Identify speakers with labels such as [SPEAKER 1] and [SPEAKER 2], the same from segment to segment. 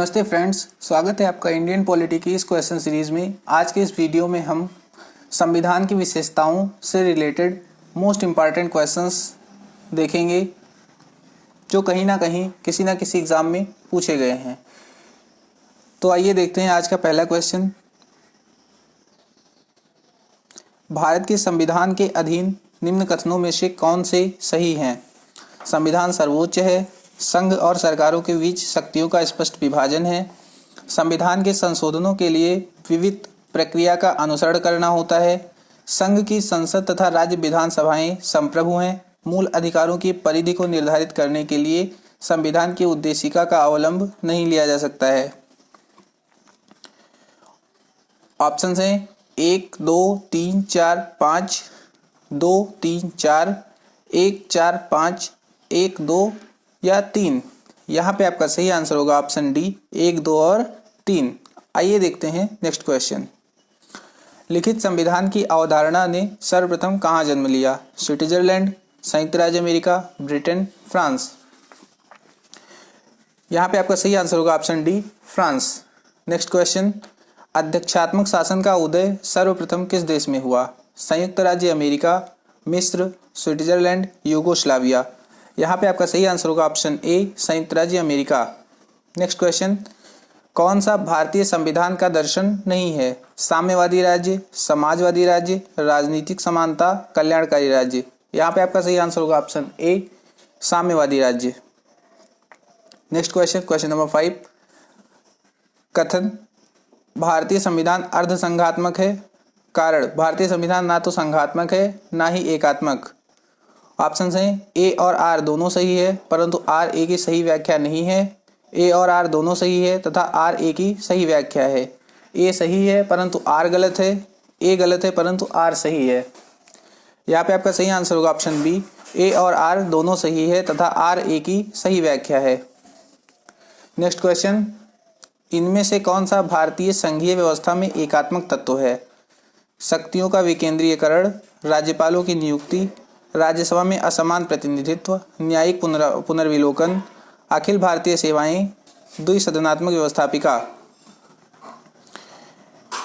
[SPEAKER 1] नमस्ते फ्रेंड्स, स्वागत है आपका इंडियन पॉलिटी की इस क्वेश्चन सीरीज़ में। आज के इस वीडियो में हम संविधान की विशेषताओं से रिलेटेड मोस्ट इम्पॉर्टेंट क्वेश्चंस देखेंगे जो कहीं ना कहीं किसी ना किसी एग्ज़ाम में पूछे गए हैं। तो आइए देखते हैं आज का पहला क्वेश्चन। भारत के संविधान के अधीन निम्न कथनों में से कौन से सही हैं? संविधान सर्वोच्च है, संघ और सरकारों के बीच शक्तियों का स्पष्ट विभाजन है, संविधान के संशोधनों के लिए विविध प्रक्रिया का अनुसरण करना होता है, संघ की संसद तथा राज्य विधानसभाएं संप्रभु हैं, मूल अधिकारों की परिधि को निर्धारित करने के लिए संविधान की उद्देशिका का अवलंब नहीं लिया जा सकता है। ऑप्शन हैं 1, 2, 3, 4, 5, 2, 3, 4, 1, 4, 5, 1, 2 या 3। यहाँ पे आपका सही आंसर होगा ऑप्शन डी, 1, 2 और 3। आइए देखते हैं नेक्स्ट क्वेश्चन। लिखित संविधान की अवधारणा ने सर्वप्रथम कहाँ जन्म लिया? स्विट्जरलैंड, संयुक्त राज्य अमेरिका, ब्रिटेन, फ्रांस। यहाँ पे आपका सही आंसर होगा option D, France. Next question. अध्यक्षात्मक शासन का उदय सर्वप्रथम किस देश में हुआ? संयुक्त राज्य अमेरिका, मिस्र, स्विट्जरलैंड, यूगोस्लाविया। यहाँ पे आपका सही आंसर होगा ऑप्शन ए, संयुक्त राज्य अमेरिका। Next question. कौन सा भारतीय संविधान का दर्शन नहीं है? साम्यवादी राज्य, समाजवादी राज्य, राजनीतिक समानता, कल्याणकारी राज्य। यहाँ पे आपका सही आंसर होगा ऑप्शन ए, साम्यवादी राज्य। Next question, question number 5। कथन भारतीय संविधान अर्धसंघात्मक है। कारण भारतीय संविधान ना तो संघात्मक है ना ही एकात्मक। ऑप्शंस हैं ए और आर दोनों सही है, परंतु आर ए की सही व्याख्या नहीं है। ए और आर दोनों सही है तथा आर ए की सही व्याख्या है। ए सही है परंतु आर गलत है, ए गलत है परंतु आर सही है। यहाँ पे आपका सही आंसर होगा ऑप्शन बी, ए और आर दोनों सही है तथा आर ए की सही व्याख्या है। Next question. इनमें से कौन सा भारतीय संघीय व्यवस्था में एकात्मक तत्व है? शक्तियों का विकेंद्रीयकरण, राज्यपालों की नियुक्ति, राज्यसभा में असमान प्रतिनिधित्व, न्यायिक पुनर्विलोकन, अखिल भारतीय सेवाएं, द्विसदनात्मक व्यवस्थापिका।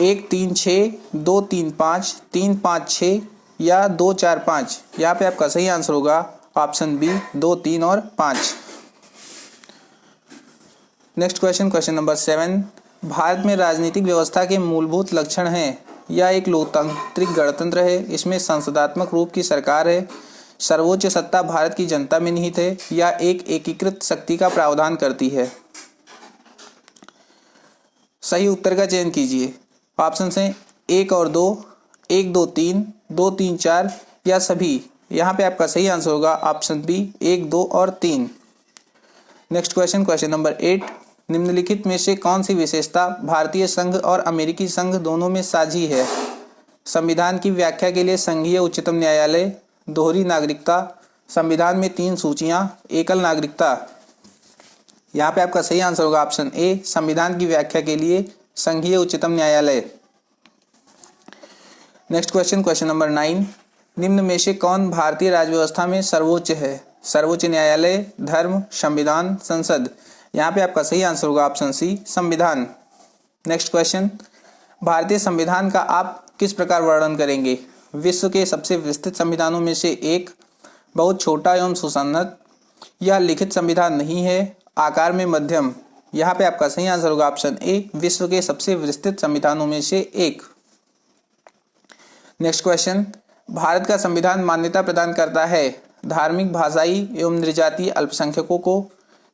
[SPEAKER 1] 1, 3, 6, 2, 3, 5, 3, 5, 6 या 2, 4, 5। यहाँ पे आपका सही आंसर होगा ऑप्शन बी, 2, 3 और 5। Next question, question number 7। Bharat में राजनीतिक व्यवस्था के मूलभूत लक्षण हैं। यह एक लोकतांत्रिक गणतंत्र है, इसमें संसदात्मक रूप की सरकार है, सर्वोच्च सत्ता भारत की जनता में निहित है, या एक एकीकृत शक्ति का प्रावधान करती है। सही उत्तर का चयन कीजिए। ऑप्शन हैं 1 और 2, 1, 2, 3, 2, 3, 4 या सभी। यहाँ पे आपका सही आंसर होगा ऑप्शन बी, 1, 2 और 3। Next question, question number 8। निम्नलिखित में से कौन सी विशेषता भारतीय संघ और अमेरिकी संघ दोनों में साझी है? संविधान की व्याख्या के लिए संघीय उच्चतम न्यायालय, दोहरी नागरिकता, संविधान में 3 सूचियां, एकल नागरिकता। यहाँ पे आपका सही आंसर होगा ऑप्शन ए, संविधान की व्याख्या के लिए संघीय उच्चतम न्यायालय। Next question, question number 9। निम्न में से कौन भारतीय राज्य में सर्वोच्च है? सर्वोच्च न्यायालय, धर्म, संविधान, संसद। यहाँ पे आपका सही आंसर होगा ऑप्शन सी, संविधान। Next question. भारतीय संविधान का आप किस प्रकार वर्णन करेंगे? विश्व के सबसे विस्तृत संविधानों में से एक, बहुत छोटा एवं सुसंगत, यह लिखित संविधान नहीं है, आकार में मध्यम। यहाँ पे आपका सही आंसर होगा ऑप्शन ए, विश्व के सबसे विस्तृत संविधानों में से एक। Next question. भारत का संविधान मान्यता प्रदान करता है धार्मिक, भाषाई एवं नृजातीय अल्पसंख्यकों को,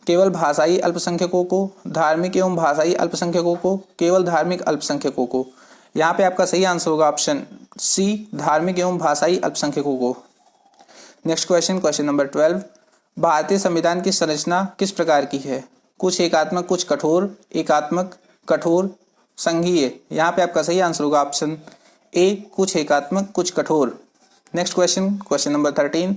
[SPEAKER 1] केवल भाषाई अल्पसंख्यकों को, धार्मिक एवं भाषाई अल्पसंख्यकों को, केवल धार्मिक अल्पसंख्यकों को। यहाँ पे आपका सही आंसर होगा ऑप्शन सी, धार्मिक एवं भाषाई अल्पसंख्यकों को। Next question, question number 12। भारतीय संविधान की संरचना किस प्रकार की है? कुछ एकात्मक, कुछ कठोर, एकात्मक, कठोर, संघीय। यहाँ पे आपका सही आंसर होगा ऑप्शन ए, कुछ एकात्मक, कुछ कठोर। Next question, question number 13।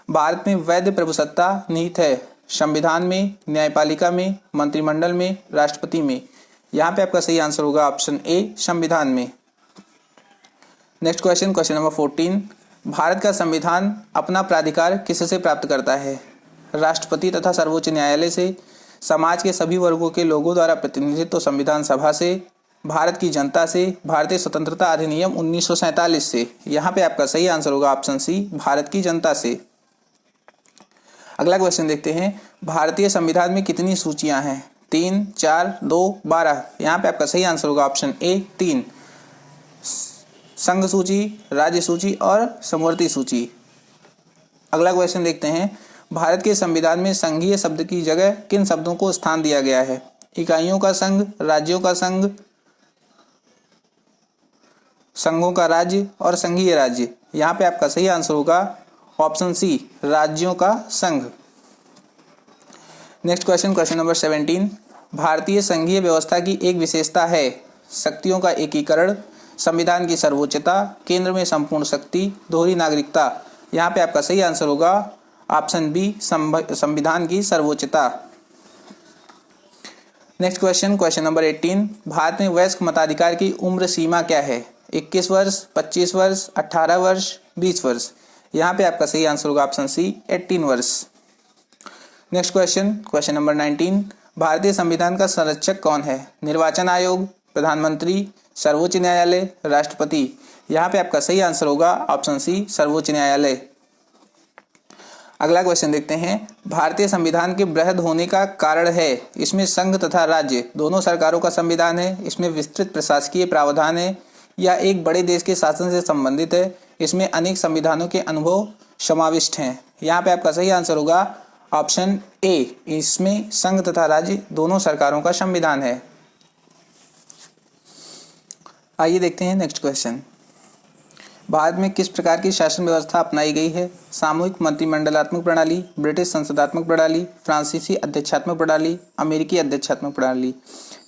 [SPEAKER 1] Bharat में वैध प्रभुसत्ता निहित है, संविधान में, न्यायपालिका में, मंत्रिमंडल में, राष्ट्रपति में। यहाँ पे आपका सही आंसर होगा ऑप्शन ए, संविधान में। Next question, question number 14। Bharat का संविधान अपना प्राधिकार किससे प्राप्त करता है? राष्ट्रपति तथा सर्वोच्च न्यायालय से, समाज के सभी वर्गों के लोगों द्वारा प्रतिनिधित्व संविधान सभा से, भारत की जनता से, भारतीय स्वतंत्रता अधिनियम 1947 से। यहाँ पे आपका सही आंसर होगा ऑप्शन सी, भारत की जनता से। अगला क्वेश्चन देखते हैं, भारतीय संविधान में कितनी सूचियां हैं? 3, 4, 2, 12। यहाँ पे आपका सही आंसर होगा ऑप्शन ए 3, संघ सूची, राज्य सूची और समवर्ती सूची। अगला क्वेश्चन देखते हैं, भारत के संविधान में संघीय शब्द की जगह किन शब्दों को स्थान दिया गया है? इकाइयों का संघ, राज्यों का संघ, संघों का राज्य और संघीय राज्य। यहाँ पे आपका सही आंसर होगा ऑप्शन सी, राज्यों का संघ। नेक्स्ट क्वेश्चन, क्वेश्चन नंबर 17, भारतीय संघीय व्यवस्था की एक विशेषता है शक्तियों का एकीकरण, संविधान की सर्वोच्चता, केंद्र में संपूर्ण शक्ति, दोहरी नागरिकता। यहाँ पे आपका सही आंसर होगा ऑप्शन बी, संविधान की सर्वोच्चता। Next question, question number 18, Bharat में वयस्क मताधिकार की उम्र सीमा क्या है? 21 वर्ष, 25 वर्ष, 18 वर्ष, 20 वर्ष। यहाँ पे आपका सही आंसर होगा ऑप्शन सी, 18 वर्ष। नेक्स्ट क्वेश्चन, क्वेश्चन नंबर 19, भारतीय संविधान का संरक्षक कौन है? निर्वाचन आयोग, प्रधानमंत्री, सर्वोच्च न्यायालय, राष्ट्रपति। यहाँ पे आपका सही आंसर होगा ऑप्शन सी, सर्वोच्च न्यायालय। अगला क्वेश्चन देखते हैं, भारतीय संविधान के बृहद होने का कारण है? इसमें संघ तथा राज्य दोनों सरकारों का संविधान है, इसमें विस्तृत प्रशासकीय प्रावधान है, या एक बड़े देश के शासन से संबंधित है, इसमें अनेक संविधानों के अनुभव समाविष्ट हैं। यहाँ पे आपका सही आंसर होगा ऑप्शन ए, इसमें संघ तथा राज्य दोनों सरकारों का संविधान है। आइए देखते हैं नेक्स्ट क्वेश्चन, भारत में किस प्रकार की शासन व्यवस्था अपनाई गई है? सामूहिक मंत्रिमंडलात्मक प्रणाली, ब्रिटिश संसदात्मक प्रणाली, फ्रांसीसी अध्यक्षात्मक प्रणाली, अमेरिकी अध्यक्षात्मक प्रणाली।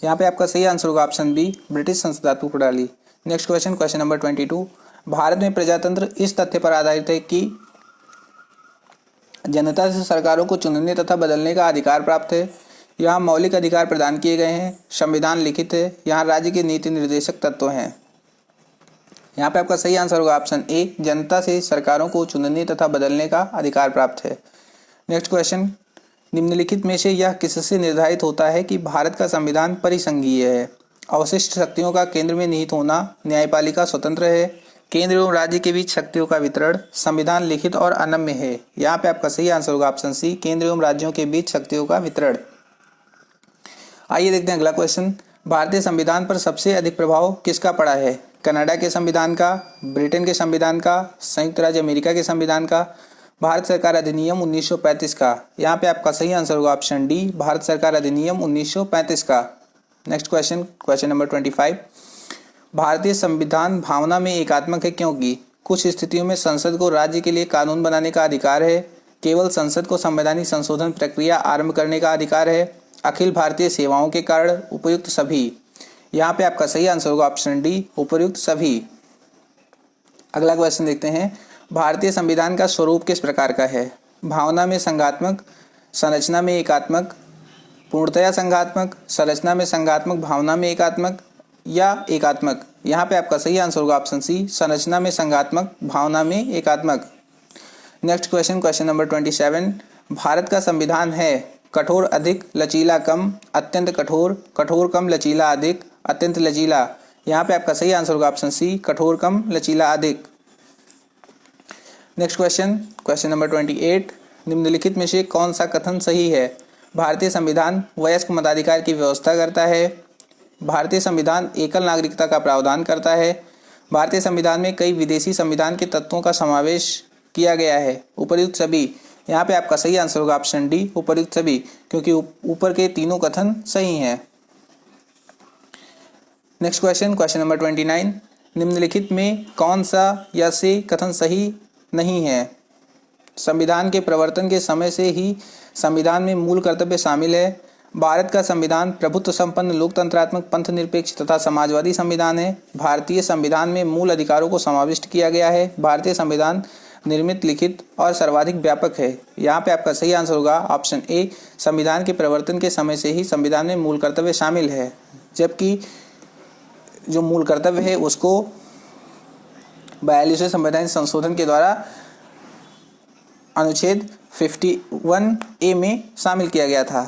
[SPEAKER 1] यहाँ पे आपका सही आंसर होगा ऑप्शन बी, ब्रिटिश संसदात्मक प्रणाली। Next question, question number 22, Bharat में प्रजातंत्र इस तथ्य पर आधारित है कि जनता से सरकारों को चुनने तथा बदलने का अधिकार प्राप्त है। यहाँ मौलिक अधिकार प्रदान किए गए हैं, संविधान लिखित है, यहाँ राज्य के नीति निर्देशक तत्व हैं। यहाँ पे आपका सही आंसर होगा ऑप्शन ए, जनता से सरकारों को चुनने तथा बदलने का अधिकार प्राप्त है। नेक्स्ट क्वेश्चन, निम्नलिखित में से यह किससे निर्धारित होता है कि भारत का संविधान परिसंघीय है? अवशिष्ट शक्तियों का केंद्र में निहित होना, न्यायपालिका स्वतंत्र है, केंद्र एवं राज्य के बीच शक्तियों का वितरण, संविधान लिखित और अनम्य है। यहाँ पे आपका सही आंसर होगा ऑप्शन सी, केंद्र एवं राज्यों के बीच शक्तियों का वितरण। आइए देखते हैं अगला क्वेश्चन, भारतीय संविधान पर सबसे अधिक प्रभाव किसका पड़ा है? कनाडा के संविधान का, ब्रिटेन के संविधान का, संयुक्त राज्य अमेरिका के संविधान का, भारत सरकार अधिनियम 1935 का। यहाँ पे आपका सही आंसर होगा ऑप्शन डी, भारत सरकार अधिनियम 1935 का। नेक्स्ट क्वेश्चन, क्वेश्चन नंबर 25, भारतीय संविधान भावना में एकात्मक है क्योंकि कुछ स्थितियों में संसद को राज्य के लिए कानून बनाने का अधिकार है, केवल संसद को संवैधानिक संशोधन प्रक्रिया आरंभ करने का अधिकार है, अखिल भारतीय सेवाओं के कारण, उपयुक्त सभी। यहाँ पे आपका सही आंसर होगा ऑप्शन डी, उपयुक्त सभी। अगला क्वेश्चन देखते हैं, भारतीय संविधान का स्वरूप किस प्रकार का है? भावना में संघात्मक, संरचना में एकात्मक, पूर्णतया संघात्मक, संरचना में संघात्मक, भावना में एकात्मक या एकात्मक। यहाँ पे आपका सही आंसर होगा ऑप्शन सी, संरचना में संघात्मक, भावना में एकात्मक। Next question, question number 27, Bharat का संविधान है कठोर अधिक, लचीला कम, अत्यंत कठोर, कठोर कम, लचीला अधिक, अत्यंत लचीला। यहाँ पे आपका सही आंसर होगा ऑप्शन सी, कठोर कम, लचीला अधिक। नेक्स्ट क्वेश्चन, क्वेश्चन नंबर 28, निम्नलिखित में से कौन सा कथन सही है? भारतीय संविधान वयस्क मताधिकार की व्यवस्था करता है, भारतीय संविधान एकल नागरिकता का प्रावधान करता है, भारतीय संविधान में कई विदेशी संविधान के तत्वों का समावेश किया गया है, उपयुक्त सभी। यहाँ पे आपका सही आंसर होगा ऑप्शन डी, उपयुक्त सभी, क्योंकि ऊपर के तीनों कथन सही हैं। नेक्स्ट क्वेश्चन, क्वेश्चन नंबर 29, निम्नलिखित में कौन सा या से कथन सही नहीं है? संविधान के प्रवर्तन के समय से ही संविधान में मूल कर्तव्य शामिल है, भारत का संविधान प्रभुत्व संपन्न, लोकतंत्रात्मक, पंथ निरपेक्ष तथा समाजवादी संविधान है, भारतीय संविधान में मूल अधिकारों को समाविष्ट किया गया है, भारतीय संविधान निर्मित, लिखित और सर्वाधिक व्यापक है। यहाँ पे आपका सही आंसर होगा ऑप्शन ए, संविधान के प्रवर्तन के समय से ही संविधान में मूल कर्तव्य शामिल है, जबकि जो मूल कर्तव्य है उसको 42वें संवैधानिक संशोधन के द्वारा अनुच्छेद 51A में शामिल किया गया था।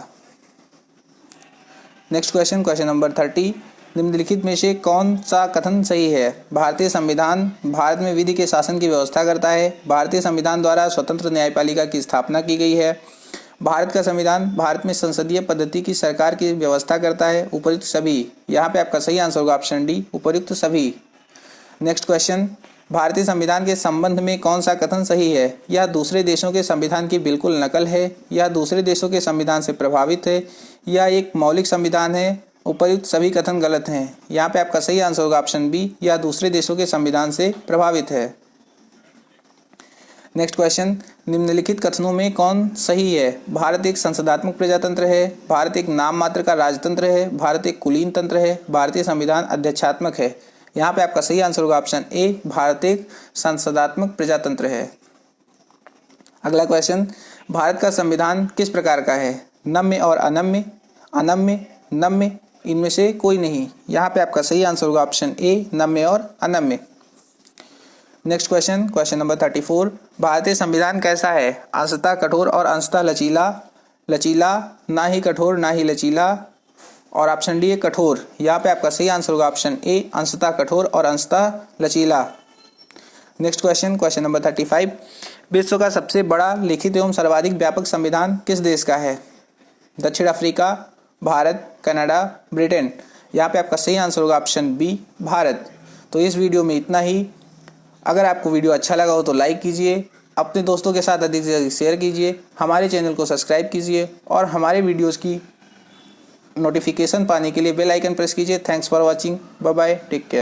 [SPEAKER 1] नेक्स्ट क्वेश्चन, क्वेश्चन नंबर 30, निम्नलिखित में से कौन सा कथन सही है? भारतीय संविधान भारत में विधि के शासन की व्यवस्था करता है। भारतीय संविधान द्वारा स्वतंत्र न्यायपालिका की स्थापना की गई है। भारत का संविधान भारत में संसदीय पद्धति की सरकार की व्यवस्था करता है। उपयुक्त सभी। यहाँ पे आपका सही आंसर होगा ऑप्शन डी, उपयुक्त सभी। नेक्स्ट क्वेश्चन, भारतीय संविधान के संबंध में कौन सा कथन सही है? यह दूसरे देशों के संविधान की बिल्कुल नकल है, यह दूसरे देशों के संविधान से प्रभावित है, यह एक मौलिक संविधान है। उपयुक्त सभी कथन गलत हैं। यहाँ पे आपका सही आंसर होगा ऑप्शन बी, यह दूसरे देशों के संविधान से प्रभावित है। नेक्स्ट क्वेश्चन, निम्नलिखित कथनों में कौन सही है? भारत एक संसदात्मक प्रजातंत्र है, भारत एक नाम मात्र का राजतंत्र है, भारत एक कुलीन तंत्र है, भारतीय संविधान अध्यक्षात्मक है। यहाँ पे आपका सही आंसर होगा ऑप्शन ए, भारत एक संसदात्मक प्रजातंत्र है। अगला क्वेश्चन, भारत का संविधान किस प्रकार का है? नम्य और अनम्य, अनम्य, नम्य, इनमें से कोई नहीं। यहाँ पे आपका सही आंसर होगा ऑप्शन ए, नम्य और अनम्य। नेक्स्ट क्वेश्चन, क्वेश्चन नंबर 34, भारतीय संविधान कैसा है? अंशतः कठोर और अंशतः लचीला, लचीला, ना ही कठोर ना ही लचीला, और ऑप्शन डी है कठोर। यहाँ पे आपका सही आंसर होगा ऑप्शन ए, अंशतः कठोर और अंशतः लचीला। नेक्स्ट क्वेश्चन, क्वेश्चन नंबर 35, विश्व का सबसे बड़ा लिखित एवं सर्वाधिक व्यापक संविधान किस देश का है? दक्षिण अफ्रीका, भारत, कनाडा, ब्रिटेन। यहाँ पे आपका सही आंसर होगा ऑप्शन बी, भारत। तो इस वीडियो में इतना ही। अगर आपको वीडियो अच्छा लगा हो तो लाइक कीजिए, अपने दोस्तों के साथ अधिक से अधिक शेयर कीजिए, हमारे चैनल को सब्सक्राइब कीजिए और हमारे वीडियोस की नोटिफिकेशन पाने के लिए बेल आइकन प्रेस कीजिए। Thanks for watching, bye bye, take care.